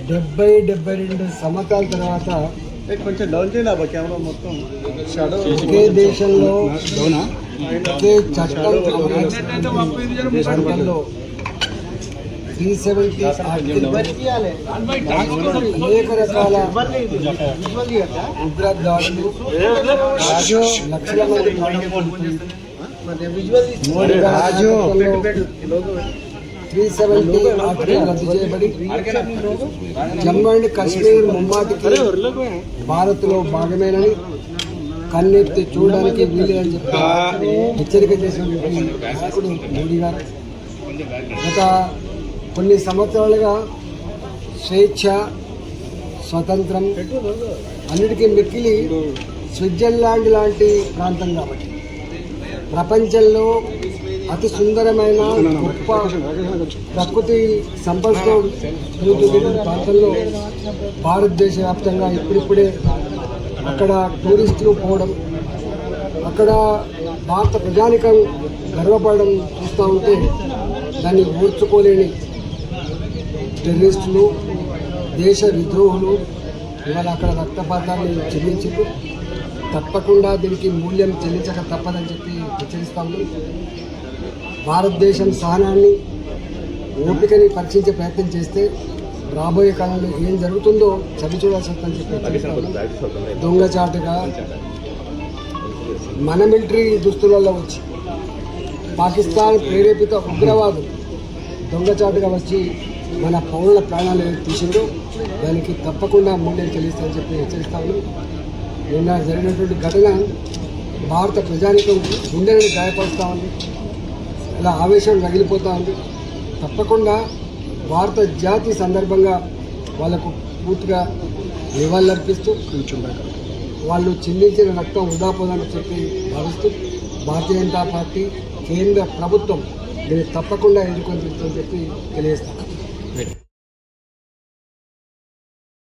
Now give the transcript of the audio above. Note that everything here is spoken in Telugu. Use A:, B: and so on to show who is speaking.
A: 72 సంవత్సరాల తర్వాత
B: కొంచెం డౌన్ చేయాలి కెమెరా మొత్తం
A: ఒకే దేశంలో ఒకే చట్టంలో 370 అనేక రకాల ఉగ్రదాడులు లక్షల మంది రాజు 370 ఆర్టికల్ రద్దు చేయబడి జమ్మూ అండ్ కాశ్మీర్ ముమ్మాటికి భారత్లో భాగమేనని కన్నెత్తి చూడడానికి వీలేదని చెప్పి హెచ్చరిక చేసినటువంటి నాయకుడు మోడీ గారు గత కొన్ని సంవత్సరాలుగా స్వేచ్ఛ స్వతంత్రం అన్నిటికీ మిక్కిలి స్విట్జర్లాండ్ లాంటి ప్రాంతం కాబట్టి ప్రపంచంలో అతి సుందరమైన గొప్ప ప్రకృతి సంపదతో పెరుగుతున్న ప్రాంతంలో భారతదేశ వ్యాప్తంగా ఇప్పుడిప్పుడే అక్కడ టూరిస్టులు పోవడం, అక్కడ భారత ప్రజానికం గర్వపడడం చూస్తూ ఉంటే దాన్ని ఓర్చుకోలేని టెర్రరిస్టులు, దేశ విద్రోహులు ఇవాళ అక్కడ రక్తపాతాన్ని చెల్లించారు. తప్పకుండా దీనికి మూల్యం చెల్లించక తప్పదని చెప్పి హెచ్చరిస్తా ఉంది. భారతదేశం సహనాన్ని, ఓపికని పరీక్షించే ప్రయత్నం చేస్తే రాబోయే కాలంలో ఏం జరుగుతుందో చవి చూడాల్సి వస్తుందని చెప్పి దొంగచాటుగా మన మిలిటరీ దుస్తులలో వచ్చి పాకిస్తాన్ ప్రేరేపిత ఉగ్రవాదులు దొంగచాటుగా వచ్చి మన పౌరుల ప్రాణాలు తీసిందో దానికి తప్పకుండా మూల్యం చెల్లిస్తామని చెప్పి హెచ్చరిస్తాను. నిన్న జరిగినటువంటి ఘటన భారత ప్రజానికం గుండెలను గాయపరుస్తూ ఉంది, ఇలా ఆవేశం రగిలిపోతూ ఉంది. తప్పకుండా భారత జాతి సందర్భంగా వాళ్ళకు పూర్తిగా నివాళులర్పిస్తూ వాళ్ళు చిందించిన రక్తం వృధా పోదని చెప్పి భావిస్తూ భారతీయ జనతా పార్టీ కేంద్ర ప్రభుత్వం దీన్ని తప్పకుండా ఎదుర్కొని తీరుతుందని చెప్పి తెలియజేస్తాను.